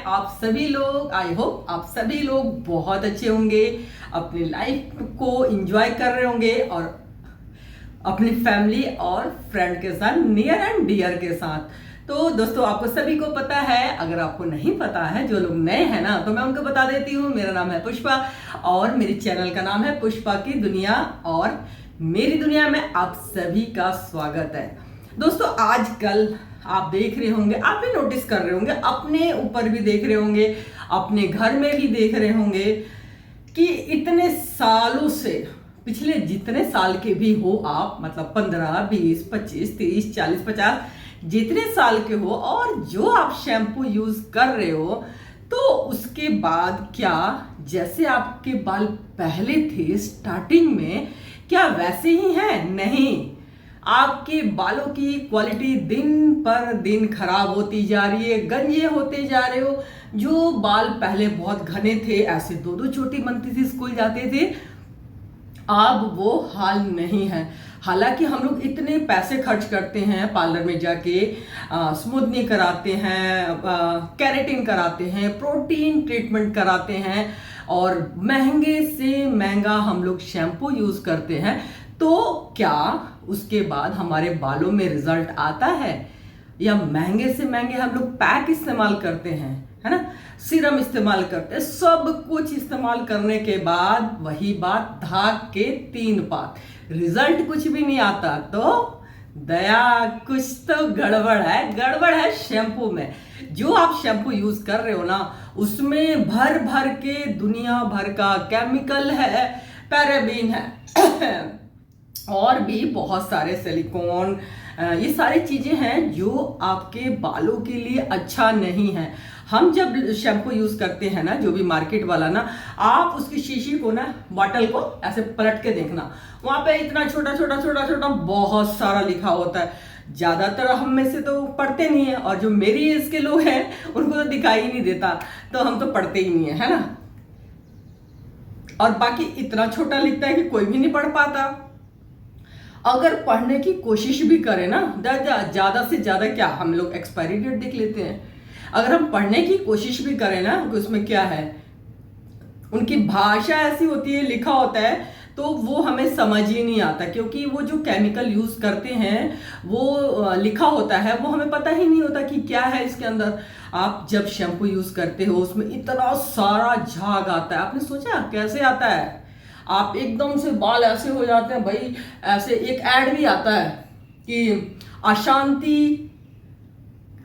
आप सभी लोग। आई होप आप सभी लोग बहुत अच्छे होंगे, अपनी लाइफ को एंजॉय कर रहे होंगे और अपनी फैमिली और फ्रेंड के साथ, नियर एंड डियर के साथ। तो दोस्तों, आपको सभी को पता है, अगर आपको नहीं पता है, जो लोग नए हैं ना, तो मैं उनको बता देती हूँ। मेरा नाम है पुष्पा और मेरे चैनल का नाम है पुष्पा की दुनिया और मेरी दुनिया में आप सभी का स्वागत है। दोस्तों, आजकल आप देख रहे होंगे, आप भी नोटिस कर रहे होंगे, अपने ऊपर भी देख रहे होंगे, अपने घर में भी देख रहे होंगे कि इतने सालों से, पिछले जितने साल के भी हो आप, मतलब 15, 20, 25, 30, 40, 50, जितने साल के हो, और जो आप शैम्पू यूज कर रहे हो, तो उसके बाद क्या जैसे आपके बाल पहले थे स्टार्टिंग में, क्या वैसे ही हैं? नहीं, आपके बालों की क्वालिटी दिन पर दिन खराब होती जा रही है, गंजे होते जा रहे हो। जो बाल पहले बहुत घने थे, ऐसे दो दो चोटी बनती थी, स्कूल जाते थे, अब वो हाल नहीं है। हालांकि हम लोग इतने पैसे खर्च करते हैं पार्लर में जाके, स्मूथनिंग कराते हैं, केराटिन कराते हैं, प्रोटीन ट्रीटमेंट कराते हैं और महंगे से महंगा हम लोग शैम्पू यूज करते हैं, तो क्या उसके बाद हमारे बालों में रिजल्ट आता है? या महंगे से महंगे हम लोग पैक इस्तेमाल करते हैं, है ना, सीरम इस्तेमाल करते हैं, सब कुछ इस्तेमाल करने के बाद वही बात, धाक के 3 पात, रिजल्ट कुछ भी नहीं आता। तो दया, कुछ तो गड़बड़ है शैम्पू में। जो आप शैम्पू यूज कर रहे हो ना, उसमें भर भर के दुनिया भर का केमिकल है, पैराबीन है और भी बहुत सारे सिलिकॉन, ये सारी चीजें हैं जो आपके बालों के लिए अच्छा नहीं है। हम जब शैम्पू यूज करते हैं ना, जो भी मार्केट वाला ना, आप उसकी शीशी को ना, बॉटल को ऐसे पलट के देखना, वहां पे इतना छोटा छोटा छोटा छोटा बहुत सारा लिखा होता है। ज्यादातर हम में से तो पढ़ते नहीं है, और जो मेरी एज के लोग हैं उनको तो दिखाई ही नहीं देता, तो हम तो पढ़ते ही नहीं है ना। और बाकी इतना छोटा लिखता है कि कोई भी नहीं पढ़ पाता। अगर पढ़ने की कोशिश भी करें ना, ज्यादा से ज्यादा क्या हम लोग एक्सपायरी डेट देख लेते हैं। अगर हम पढ़ने की कोशिश भी करें ना, उसमें क्या है, उनकी भाषा ऐसी होती है, लिखा होता है, तो वो हमें समझ ही नहीं आता, क्योंकि वो जो केमिकल यूज करते हैं, वो लिखा होता है, वो हमें पता ही नहीं होता कि क्या है इसके अंदर। आप जब शैम्पू यूज करते हो, उसमें इतना सारा झाग आता है, आपने सोचा कैसे आता है? आप एकदम से बाल ऐसे हो जाते हैं भाई, ऐसे एक ऐड भी आता है कि अशांति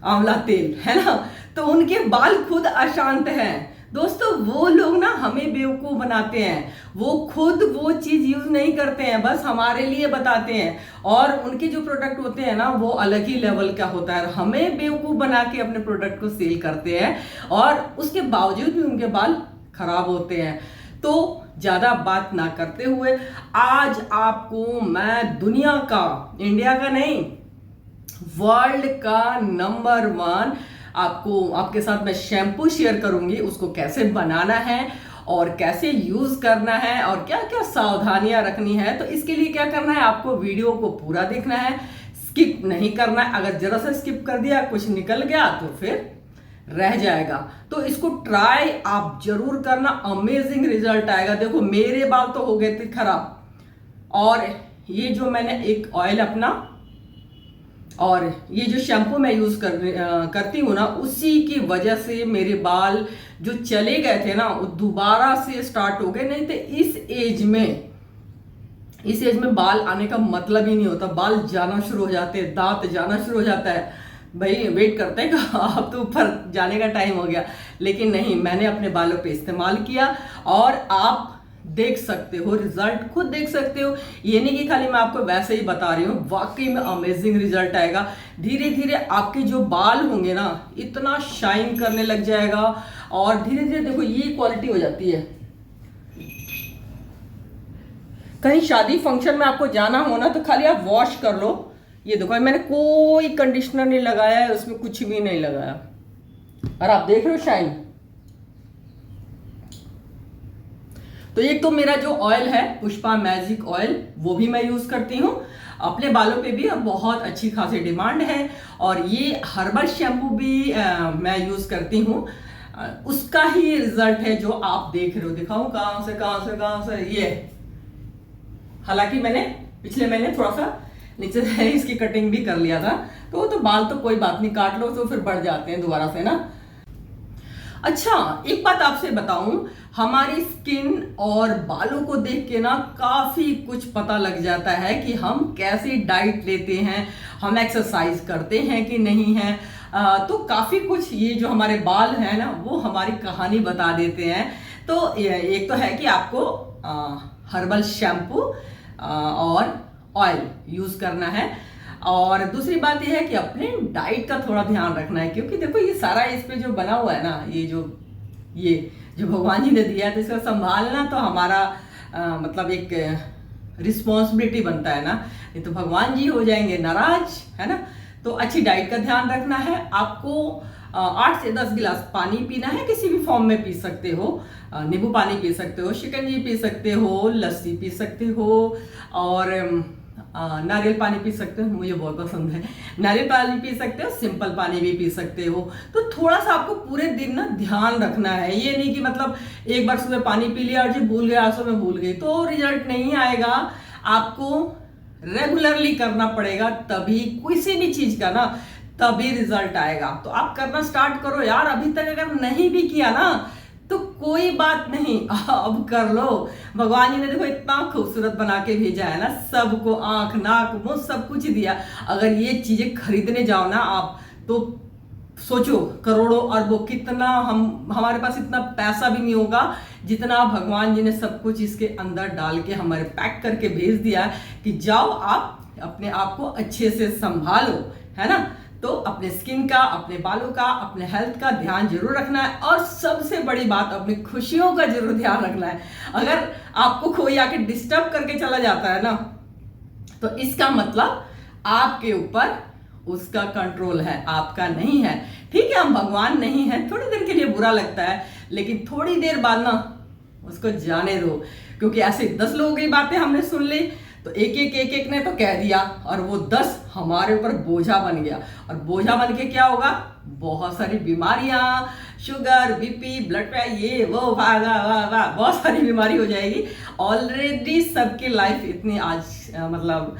आंवला तेल, है ना, तो उनके बाल खुद अशांत हैं। दोस्तों, वो लोग ना हमें बेवकूफ बनाते हैं, वो खुद वो चीज यूज नहीं करते हैं, बस हमारे लिए बताते हैं, और उनके जो प्रोडक्ट होते हैं ना, वो अलग ही लेवल का होता है, हमें बेवकूफ बना के अपने प्रोडक्ट को सेल करते हैं, और उसके बावजूद भी उनके बाल खराब होते हैं। तो ज्यादा बात ना करते हुए, आज आपको मैं दुनिया का, इंडिया का नहीं, वर्ल्ड का नंबर 1 आपके साथ मैं शैम्पू शेयर करूंगी। उसको कैसे बनाना है और कैसे यूज करना है और क्या क्या सावधानियां रखनी है। तो इसके लिए क्या करना है, आपको वीडियो को पूरा देखना है, स्किप नहीं करना है। अगर जरा सा स्किप कर दिया, कुछ निकल गया, तो फिर रह जाएगा। तो इसको ट्राई आप जरूर करना, अमेजिंग रिजल्ट आएगा। देखो, मेरे बाल तो हो गए थे खराब, और ये जो मैंने एक ऑयल अपना और ये जो शैम्पू मैं यूज करती हूँ ना, उसी की वजह से मेरे बाल जो चले गए थे ना, वो दोबारा से स्टार्ट हो गए। नहीं तो इस एज में बाल आने का मतलब ही नहीं होता, बाल जाना शुरू हो जाते हैं, दांत जाना शुरू हो जाता है, भाई वेट करते हैं कि अब तो ऊपर जाने का टाइम हो गया। लेकिन नहीं, मैंने अपने बालों पे इस्तेमाल किया और आप देख सकते हो, रिजल्ट खुद देख सकते हो। ये नहीं कि खाली मैं आपको वैसे ही बता रही हूँ, वाकई में अमेजिंग रिजल्ट आएगा। धीरे धीरे आपके जो बाल होंगे ना, इतना शाइन करने लग जाएगा, और धीरे धीरे देखो ये क्वालिटी हो जाती है। कहीं शादी फंक्शन में आपको जाना हो ना, तो खाली आप वॉश कर लो। ये देखो, मैंने कोई कंडीशनर नहीं लगाया है, उसमें कुछ भी नहीं लगाया, और आप देख रहे हो शाइन। तो एक तो मेरा जो ऑयल है, पुष्पा मैजिक ऑयल, वो भी मैं यूज करती हूँ अपने बालों पे भी, बहुत अच्छी खासी डिमांड है। और ये हर्बल शैम्पू भी मैं यूज करती हूँ। उसका ही रिजल्ट है जो आप देख रहे हो। दिखाऊं कहां से ये, हालांकि मैंने पिछले महीने थोड़ा सा नीचे से इसकी कटिंग भी कर लिया था, तो बाल तो कोई बात नहीं, काट लो तो फिर बढ़ जाते हैं दोबारा से ना। अच्छा, एक बात आपसे बताऊं, हमारी स्किन और बालों को देख के ना काफी कुछ पता लग जाता है कि हम कैसी डाइट लेते हैं, हम एक्सरसाइज करते हैं कि नहीं है। तो काफी कुछ ये जो हमारे बाल हैं ना वो हमारी कहानी बता देते हैं। तो एक तो है कि आपको हर्बल शैम्पू और ऑयल यूज करना है, और दूसरी बात यह है कि अपने डाइट का थोड़ा ध्यान रखना है, क्योंकि देखो ये सारा इस पे जो बना हुआ है ना, ये जो भगवान जी ने दिया है, तो इसका संभालना तो हमारा मतलब एक रिस्पॉन्सिबिलिटी बनता है ना, ये तो भगवान जी हो जाएंगे नाराज, है ना। तो अच्छी डाइट का ध्यान रखना है आपको। 8 से 10 गिलास पानी पीना है, किसी भी फॉर्म में पी सकते हो, नींबू पानी पी सकते हो, शिकंजी पी सकते हो, लस्सी पी सकते हो, और नारियल पानी पी सकते हो, मुझे बहुत पसंद है। नारियल पानी पी सकते हो, सिंपल पानी भी पी सकते हो। तो थोड़ा सा आपको पूरे दिन ना ध्यान रखना है, ये नहीं कि मतलब एक बार सुबह पानी पी लिया और जी भूल गया, आज सुबह भूल गई, तो रिजल्ट नहीं आएगा। आपको रेगुलरली करना पड़ेगा, तभी किसी भी चीज का ना तभी रिजल्ट आएगा। तो आप करना स्टार्ट करो यार। अभी तक अगर नहीं भी किया ना तो कोई बात नहीं, अब कर लो। भगवान जी ने देखो इतना खूबसूरत बना के भेजा है ना, सबको आंख नाक मुंह सब कुछ दिया। अगर ये चीजें खरीदने जाओ ना आप, तो सोचो करोड़ों अरबों कितना, हमारे पास इतना पैसा भी नहीं होगा जितना भगवान जी ने सब कुछ इसके अंदर डाल के हमारे पैक करके भेज दिया है कि जाओ आप अपने आप को अच्छे से संभालो, है ना। तो अपने स्किन का, अपने बालों का, अपने हेल्थ का ध्यान जरूर रखना है, और सबसे बड़ी बात अपनी खुशियों का जरूर ध्यान रखना है। अगर आपको कोई आके डिस्टर्ब करके चला जाता है ना, तो इसका मतलब आपके ऊपर उसका कंट्रोल है, आपका नहीं है। ठीक है, हम भगवान नहीं है, थोड़ी देर के लिए बुरा लगता है, लेकिन थोड़ी देर बाद ना उसको जाने दो, क्योंकि ऐसे 10 लोगों की बातें हमने सुन ली, तो एक ने तो कह दिया, और वो 10 हमारे ऊपर बोझा बन गया। और बोझा बन के क्या होगा, बहुत सारी बीमारियां, शुगर, बीपी, ब्लड प्रेशर, ये वो वाह बहुत सारी बीमारी हो जाएगी। ऑलरेडी सबकी लाइफ इतनी आज मतलब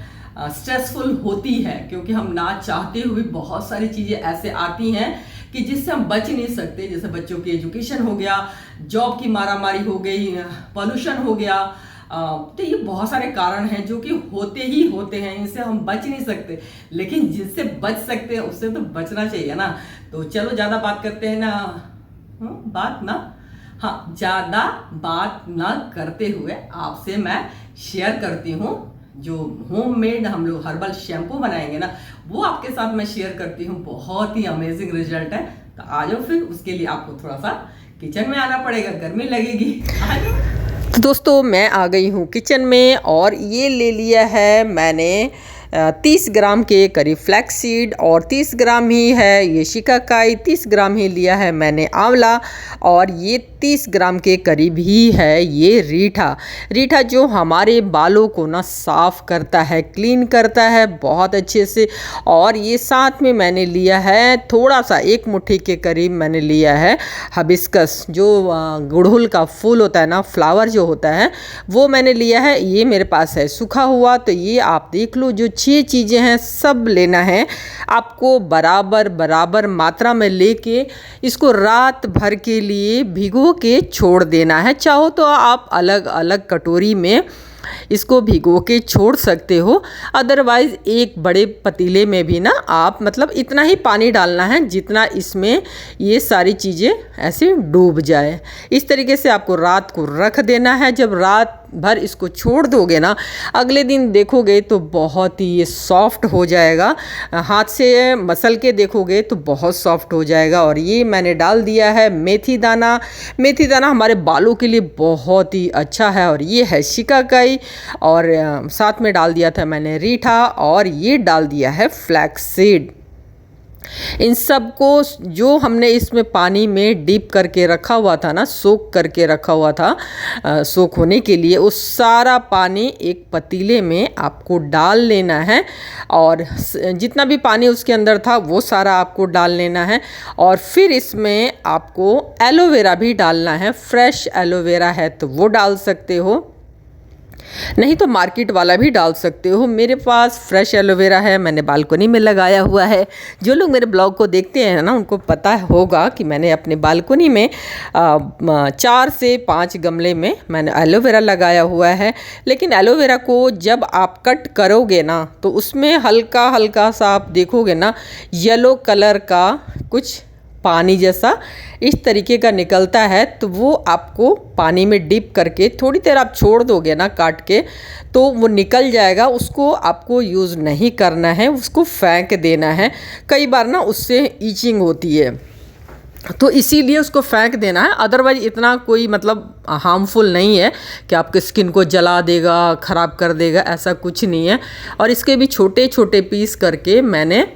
स्ट्रेसफुल होती है, क्योंकि हम ना चाहते हुए बहुत सारी चीजें ऐसे आती हैं कि जिससे हम बच नहीं सकते। जैसे बच्चों की एजुकेशन हो गया, जॉब की मारामारी हो गई, पॉल्यूशन हो गया। तो ये बहुत सारे कारण हैं जो कि होते ही होते हैं, इनसे हम बच नहीं सकते, लेकिन जिससे बच सकते हैं उससे तो बचना चाहिए ना। तो चलो ज्यादा बात करते हैं ना, ज्यादा बात ना करते हुए आपसे मैं शेयर करती हूँ जो होममेड हम लोग हर्बल शैम्पू बनाएंगे ना, वो आपके साथ मैं शेयर करती हूँ। बहुत ही अमेजिंग रिजल्ट है। तो आ जाओ, फिर उसके लिए आपको थोड़ा सा किचन में आना पड़ेगा, गर्मी लगेगी। आ जाओ। तो दोस्तों मैं आ गई हूँ किचन में, और ये ले लिया है मैंने 30 ग्राम के करीब फ्लैक्स सीड, और 30 ग्राम ही है ये शिकाकाई, 30 ग्राम ही लिया है मैंने आंवला, और ये 30 ग्राम के करीब ही है ये रीठा जो हमारे बालों को ना साफ़ करता है, क्लीन करता है बहुत अच्छे से। और ये साथ में मैंने लिया है थोड़ा सा, 1 मुट्ठी के करीब मैंने लिया है हिबिस्कस, जो गुड़हल का फूल होता है ना, फ्लावर जो होता है, वो मैंने लिया है। ये मेरे पास है सूखा हुआ। तो ये आप देख लो, जो 6 चीज़ें हैं सब लेना है आपको, बराबर मात्रा में लेके इसको रात भर के लिए भिगो के छोड़ देना है। चाहो तो आप अलग अलग कटोरी में इसको भिगो के छोड़ सकते हो, अदरवाइज़ एक बड़े पतीले में भी ना आप मतलब इतना ही पानी डालना है जितना इसमें ये सारी चीज़ें ऐसे डूब जाए। इस तरीके से आपको रात को रख देना है। जब रात भर इसको छोड़ दोगे ना, अगले दिन देखोगे तो बहुत ही ये सॉफ्ट हो जाएगा, हाथ से मसल के देखोगे तो बहुत सॉफ्ट हो जाएगा। और ये मैंने डाल दिया है मेथी दाना हमारे बालों के लिए बहुत ही अच्छा है। और ये है शिकाकाई, और साथ में डाल दिया था मैंने रीठा, और ये डाल दिया है फ्लैक्स सीड। इन सब को जो हमने इसमें पानी में डीप करके रखा हुआ था ना, सोख करके रखा हुआ था सोख होने के लिए, उस सारा पानी एक पतीले में आपको डाल लेना है। और जितना भी पानी उसके अंदर था वो सारा आपको डाल लेना है। और फिर इसमें आपको एलोवेरा भी डालना है। फ्रेश एलोवेरा है तो वो डाल सकते हो, नहीं तो मार्केट वाला भी डाल सकते हो। मेरे पास फ्रेश एलोवेरा है, मैंने बालकनी में लगाया हुआ है। जो लोग मेरे ब्लॉग को देखते हैं ना, उनको पता होगा कि मैंने अपने बालकनी में 4 से 5 गमले में मैंने एलोवेरा लगाया हुआ है। लेकिन एलोवेरा को जब आप कट करोगे ना, तो उसमें हल्का हल्का सा आप देखोगे ना, येलो कलर का कुछ पानी जैसा इस तरीके का निकलता है। तो वो आपको पानी में डिप करके थोड़ी देर आप छोड़ दोगे ना काट के, तो वो निकल जाएगा। उसको आपको यूज़ नहीं करना है, उसको फेंक देना है। कई बार ना उससे ईचिंग होती है, तो इसीलिए उसको फेंक देना है। अदरवाइज इतना कोई मतलब हार्मफुल नहीं है कि आपके स्किन को जला देगा, ख़राब कर देगा, ऐसा कुछ नहीं है। और इसके भी छोटे छोटे पीस करके मैंने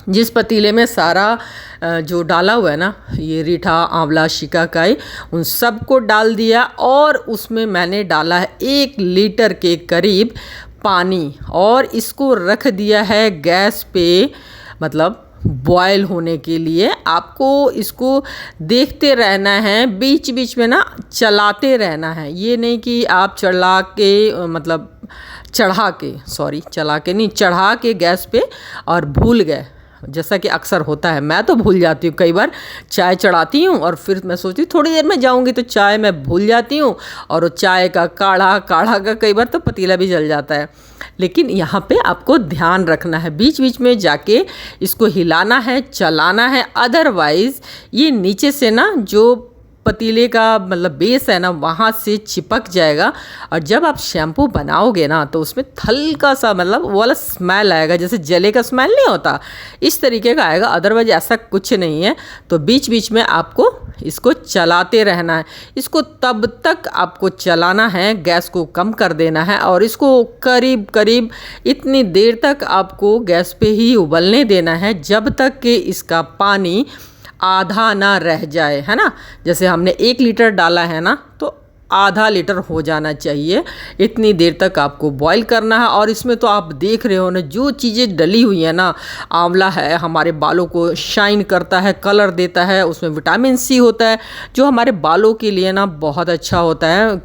जिस पतीले में सारा जो डाला हुआ है ना, ये रीठा, आंवला, शिकाकाई, उन सब को डाल दिया। और उसमें मैंने डाला है 1 लीटर के करीब पानी, और इसको रख दिया है गैस पे, मतलब बॉयल होने के लिए। आपको इसको देखते रहना है, बीच बीच में ना चलाते रहना है। ये नहीं कि आप चढ़ा के गैस पे और भूल गए, जैसा कि अक्सर होता है। मैं तो भूल जाती हूँ, कई बार चाय चढ़ाती हूँ और फिर मैं सोचती हूँ थोड़ी देर में जाऊँगी तो चाय मैं भूल जाती हूँ, और वो चाय का काढ़ा का कई बार तो पतीला भी जल जाता है। लेकिन यहाँ पे आपको ध्यान रखना है, बीच बीच में जाके इसको हिलाना है, चलाना है। अदरवाइज़ ये नीचे से ना जो पतीले का मतलब बेस है ना, वहाँ से चिपक जाएगा। और जब आप शैम्पू बनाओगे ना, तो उसमें हल्का सा मतलब वो वाला स्मेल आएगा, जैसे जले का स्मेल नहीं होता, इस तरीके का आएगा। अदरवाइज ऐसा कुछ नहीं है। तो बीच बीच में आपको इसको चलाते रहना है। इसको तब तक आपको चलाना है, गैस को कम कर देना है, और इसको करीब करीब इतनी देर तक आपको गैस पे ही उबलने देना है, जब तक कि इसका पानी आधा ना रह जाए, है ना। जैसे हमने 1 लीटर डाला है ना, तो आधा लीटर हो जाना चाहिए। इतनी देर तक आपको बॉईल करना है। और इसमें तो आप देख रहे हो ना, जो चीज़ें डली हुई है ना, आंवला है, हमारे बालों को शाइन करता है, कलर देता है, उसमें विटामिन सी होता है, जो हमारे बालों के लिए ना बहुत अच्छा होता है,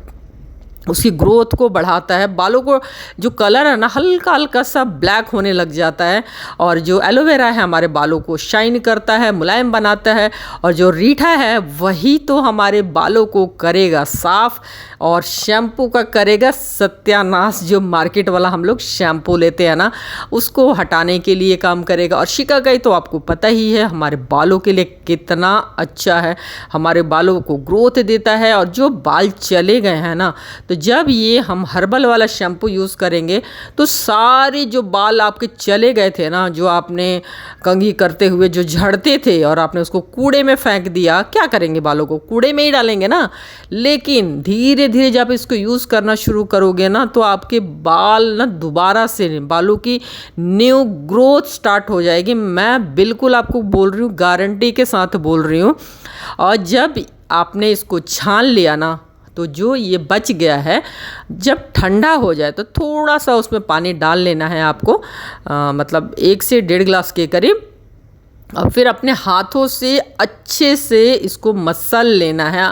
उसकी ग्रोथ को बढ़ाता है। बालों को जो कलर है ना, हल्का हल्का सा ब्लैक होने लग जाता है। और जो एलोवेरा है हमारे बालों को शाइन करता है, मुलायम बनाता है। और जो रीठा है वही तो हमारे बालों को करेगा साफ़, और शैम्पू का करेगा सत्यानाश। जो मार्केट वाला हम लोग शैम्पू लेते हैं ना, उसको हटाने के लिए काम करेगा। और शिकाकाई तो आपको पता ही है हमारे बालों के लिए कितना अच्छा है, हमारे बालों को ग्रोथ देता है। और जो बाल चले गए हैं ना, तो जब ये हम हर्बल वाला शैम्पू यूज़ करेंगे, तो सारे जो बाल आपके चले गए थे ना, जो आपने कंघी करते हुए जो झड़ते थे और आपने उसको कूड़े में फेंक दिया, क्या करेंगे? बालों को कूड़े में ही डालेंगे ना। लेकिन धीरे धीरे जब इसको यूज़ करना शुरू करोगे ना, तो आपके बाल ना दोबारा से बालों की न्यू ग्रोथ स्टार्ट हो जाएगी। मैं बिल्कुल आपको बोल रही हूँ, गारंटी के साथ बोल रही हूँ। और जब आपने इसको छान लिया ना, तो जो ये बच गया है, जब ठंडा हो जाए तो थोड़ा सा उसमें पानी डाल लेना है आपको, मतलब 1 से 1.5 गिलास के करीब। और फिर अपने हाथों से अच्छे से इसको मसल लेना है।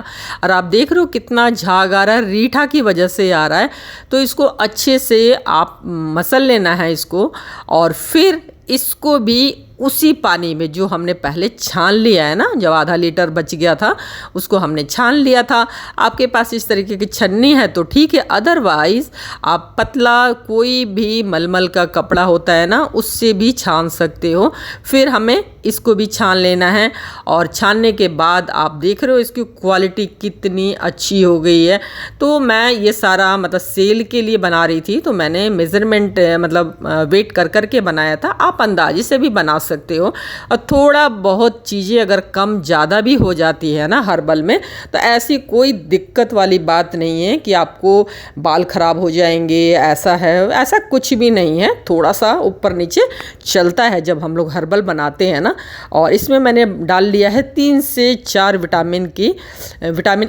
और आप देख रहे हो कितना झाग आ रहा है, रीठा की वजह से आ रहा है। तो इसको अच्छे से आप मसल लेना है इसको। और फिर इसको भी उसी पानी में जो हमने पहले छान लिया है ना, जब आधा लीटर बच गया था उसको हमने छान लिया था। आपके पास इस तरीके की छन्नी है तो ठीक है, अदरवाइज़ आप पतला कोई भी मलमल का कपड़ा होता है ना, उससे भी छान सकते हो। फिर हमें इसको भी छान लेना है। और छानने के बाद आप देख रहे हो इसकी क्वालिटी कितनी अच्छी हो गई है। तो मैं ये सारा मतलब सेल के लिए बना रही थी, तो मैंने मेज़रमेंट मतलब वेट कर कर के बनाया था। आप अंदाजे से भी बना सकते हो। और थोड़ा बहुत चीज़ें अगर कम ज़्यादा भी हो जाती है ना हर्बल में, तो ऐसी कोई दिक्कत वाली बात नहीं है कि आपको बाल ख़राब हो जाएंगे, ऐसा है ऐसा कुछ भी नहीं है। थोड़ा सा ऊपर नीचे चलता है जब हम लोग हर्बल बनाते हैं ना। और इसमें मैंने डाल लिया है 3 से 4 विटामिन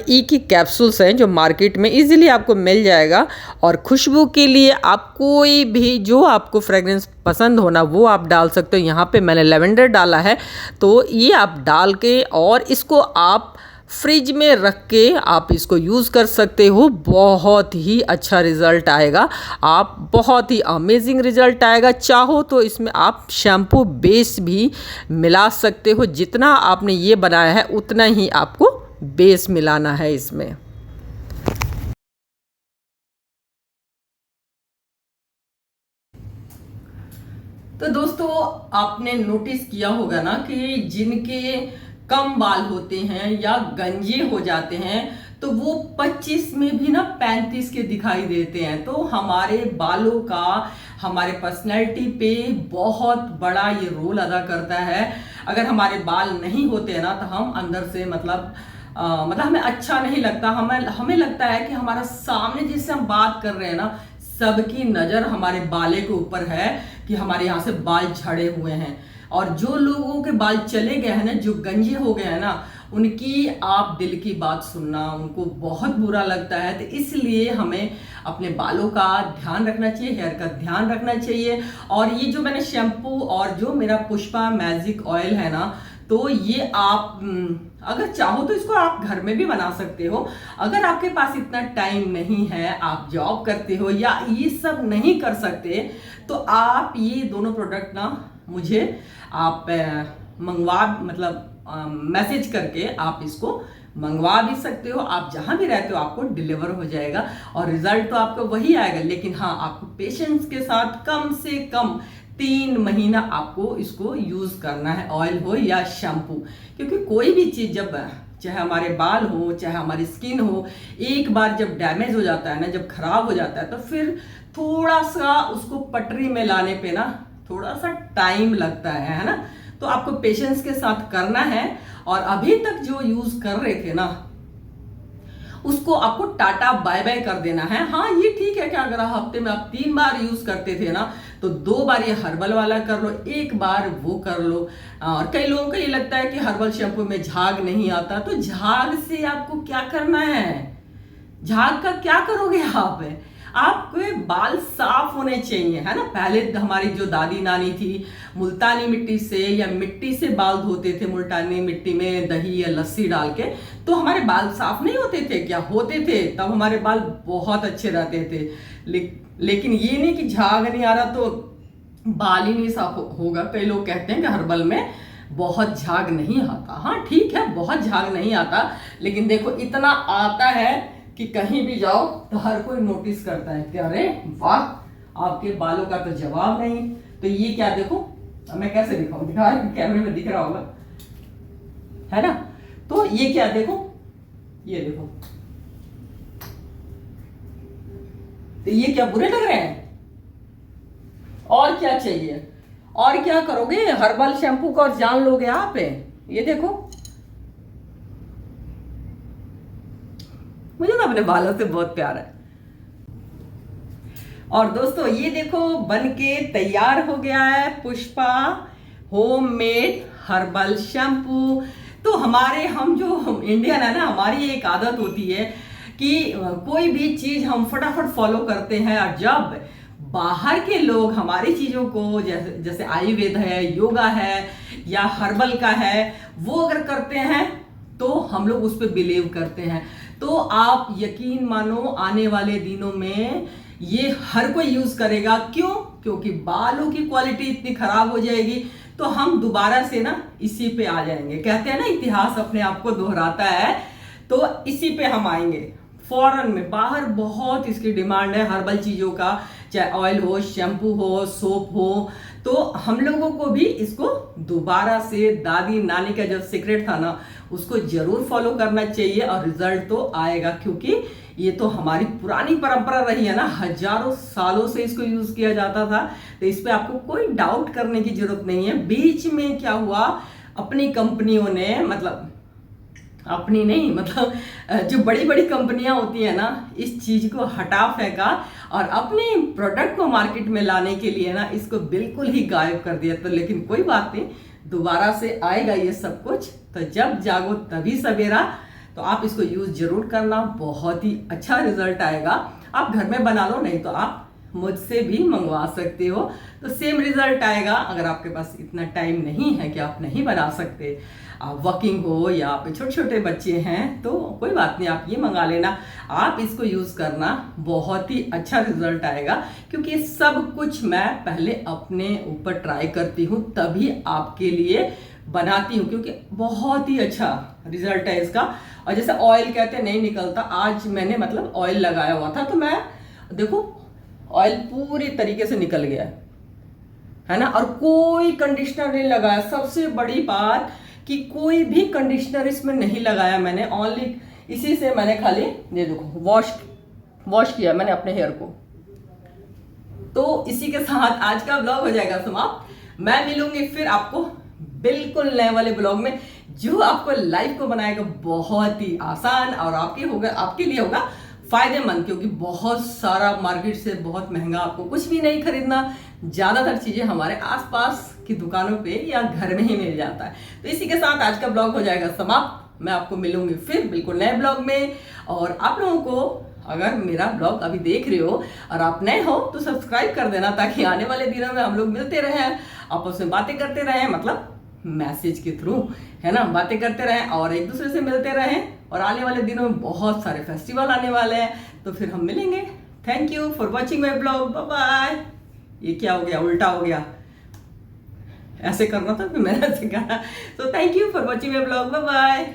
ई की कैप्सूल्स हैं जो मार्केट में इजीली आपको मिल जाएगा। और खुशबू के लिए आप कोई भी जो आपको फ्रेगरेंस पसंद होना वो आप डाल सकते हो। यहाँ पे मैंने लेवेंडर डाला है, तो ये आप डाल के और इसको आप फ्रिज में रख के आप इसको यूज़ कर सकते हो। बहुत ही अच्छा रिज़ल्ट आएगा, आप बहुत ही अमेजिंग रिज़ल्ट आएगा। चाहो तो इसमें आप शैम्पू बेस भी मिला सकते हो। जितना आपने ये बनाया है उतना ही आपको बेस मिलाना है इसमें। तो दोस्तों, आपने नोटिस किया होगा ना कि जिनके कम बाल होते हैं या गंजे हो जाते हैं तो वो 25 में भी ना 35 के दिखाई देते हैं। तो हमारे बालों का हमारे पर्सनैलिटी पे बहुत बड़ा ये रोल अदा करता है। अगर हमारे बाल नहीं होते हैं ना तो हम अंदर से मतलब हमें अच्छा नहीं लगता। हमें लगता है कि हमारा सामने जिससे हम बात कर रहे हैं ना, सबकी नज़र हमारे बाले के ऊपर है कि हमारे यहाँ से बाल झड़े हुए हैं। और जो लोगों के बाल चले गए हैं ना, जो गंजे हो गए हैं ना, उनकी आप दिल की बात सुनना उनको बहुत बुरा लगता है। तो इसलिए हमें अपने बालों का ध्यान रखना चाहिए, हेयर का ध्यान रखना चाहिए। और ये जो मैंने शैम्पू और जो मेरा पुष्पा मैजिक ऑयल है ना, तो ये आप अगर चाहो तो इसको आप घर में भी बना सकते हो। अगर आपके पास इतना टाइम नहीं है, आप जॉब करते हो या ये सब नहीं कर सकते, तो आप ये दोनों प्रोडक्ट ना मुझे आप मैसेज करके आप इसको मंगवा भी सकते हो। आप जहां भी रहते हो आपको डिलीवर हो जाएगा और रिजल्ट तो आपको वही आएगा। लेकिन हाँ, आपको पेशेंस के साथ कम से कम 3 महीना आपको इसको यूज करना है, ऑयल हो या शैम्पू। क्योंकि कोई भी चीज जब चाहे हमारे बाल हो चाहे हमारी स्किन हो, एक बार जब डैमेज हो जाता है ना, जब खराब हो जाता है, तो फिर थोड़ा सा उसको पटरी में लाने पे ना थोड़ा सा टाइम लगता है ना। तो आपको पेशेंस के साथ करना है। और अभी तक जो यूज कर रहे थे ना, उसको आपको टाटा बाय बाय कर देना है। हाँ, ये ठीक है कि अगर हफ्ते में आप 3 बार यूज करते थे ना, तो 2 बार ये हर्बल वाला कर लो, 1 बार वो कर लो। और कई लोगों को ये लगता है कि हर्बल शैम्पू में झाग नहीं आता, तो झाग से आपको क्या करना है? झाग का क्या करोगे आप? आपके बाल साफ होने चाहिए, है ना। पहले हमारी जो दादी नानी थी, मुल्तानी मिट्टी से या मिट्टी से बाल धोते थे, मुल्तानी मिट्टी में दही या लस्सी डाल के, तो हमारे बाल साफ नहीं होते थे क्या? होते थे, तब हमारे बाल बहुत अच्छे रहते थे। लेकिन ये नहीं कि झाग नहीं आ रहा तो बाल ही नहीं साफ होगा। कई लोग कहते हैं कि हर्बल में बहुत झाग नहीं आता। हाँ ठीक है, बहुत झाग नहीं आता, लेकिन देखो इतना आता है कि कहीं भी जाओ तो हर कोई नोटिस करता है कि अरे वाह, आपके बालों का तो जवाब नहीं। तो ये क्या देखो, मैं कैसे दिखाऊं, दिखा कैमरे में दिख रहा होगा, है ना। तो ये क्या देखो, ये देखो, तो ये क्या बुरे लग रहे हैं? और क्या चाहिए? और क्या करोगे? हर्बल शैम्पू का और जान लोगे आप। ये देखो, मुझे ना अपने बालों से बहुत प्यार है। और दोस्तों ये देखो, बनके तैयार हो गया है पुष्पा होममेड हर्बल शैम्पू। तो हम जो इंडियन है ना, हमारी एक आदत होती है कि कोई भी चीज हम फटाफट फॉलो करते हैं। और जब बाहर के लोग हमारी चीजों को जैसे आयुर्वेद है, योगा है या हर्बल का है, वो अगर करते हैं तो हम लोग उस पर बिलीव करते हैं। तो आप यकीन मानो, आने वाले दिनों में ये हर कोई यूज करेगा। क्यों? क्योंकि बालों की क्वालिटी इतनी खराब हो जाएगी, तो हम दोबारा से ना इसी पे आ जाएंगे। कहते हैं ना, इतिहास अपने आप को दोहराता है, तो इसी पे हम आएंगे फौरन में। बाहर बहुत इसकी डिमांड है हर्बल चीजों का, चाहे ऑयल हो, शैम्पू हो, सोप हो। तो हम लोगों को भी इसको दोबारा से दादी नानी का जो सीक्रेट था ना, उसको जरूर फॉलो करना चाहिए और रिजल्ट तो आएगा। क्योंकि ये तो हमारी पुरानी परंपरा रही है ना, हजारों सालों से इसको यूज किया जाता था, तो इस पे आपको कोई डाउट करने की जरूरत नहीं है। बीच में क्या हुआ, अपनी कंपनियों ने, मतलब अपनी नहीं, मतलब जो बड़ी बड़ी कंपनियां होती है ना, इस चीज को हटा फेंका और अपने प्रोडक्ट को मार्केट में लाने के लिए ना इसको बिल्कुल ही गायब कर दिया। तो लेकिन कोई बात नहीं, दोबारा से आएगा ये सब कुछ, तो जब जागो तभी सवेरा। तो आप इसको यूज जरूर करना, बहुत ही अच्छा रिजल्ट आएगा। आप घर में बना लो, नहीं तो आप मुझसे भी मंगवा सकते हो, तो सेम रिजल्ट आएगा। अगर आपके पास इतना टाइम नहीं है कि आप नहीं बना सकते, आप वर्किंग हो या आप छोटे छोटे बच्चे हैं, तो कोई बात नहीं, आप ये मंगा लेना। आप इसको यूज करना, बहुत ही अच्छा रिजल्ट आएगा, क्योंकि ये सब कुछ मैं पहले अपने ऊपर ट्राई करती हूँ, तभी आपके लिए बनाती हूँ, क्योंकि बहुत ही अच्छा रिजल्ट है इसका। और जैसे ऑयल कहते हैं नहीं निकलता, आज मैंने मतलब ऑयल लगाया हुआ था, तो मैं देखो ऑयल पूरी तरीके से निकल गया है ना, और कोई कंडीशनर नहीं लगाया। सबसे बड़ी बात कि कोई भी कंडीशनर इसमें नहीं लगाया मैंने, ओनली इसी से मैंने खाली ये देखो वॉश किया मैंने अपने हेयर को। तो इसी के साथ आज का ब्लॉग हो जाएगा समाप्त। मैं मिलूंगी फिर आपको बिल्कुल नए वाले ब्लॉग में, जो आपको लाइफ को बनाएगा बहुत ही आसान और आपके लिए होगा फायदेमंद, क्योंकि बहुत सारा मार्केट से बहुत महंगा आपको कुछ भी नहीं खरीदना, ज्यादातर चीजें हमारे आसपास की दुकानों पे या घर में ही मिल जाता है। तो इसी के साथ आज का ब्लॉग हो जाएगा समाप्त। मैं आपको मिलूंगी फिर बिल्कुल नए ब्लॉग में। और आप लोगों को अगर मेरा ब्लॉग अभी देख रहे हो और आप नए हो तो सब्सक्राइब कर देना, ताकि आने वाले दिनों में हम लोग मिलते रहें, आपस में बातें करते रहें, मतलब मैसेज के थ्रू, है ना, बातें करते रहें और एक दूसरे से मिलते रहें। और आने वाले दिनों में बहुत सारे फेस्टिवल आने वाले हैं, तो फिर हम मिलेंगे। Thank you for watching my blog, bye bye. ये क्या हो गया, उल्टा हो गया, ऐसे करना था फिर मैंने ऐसे कहा। तो thank you for watching my blog, bye bye.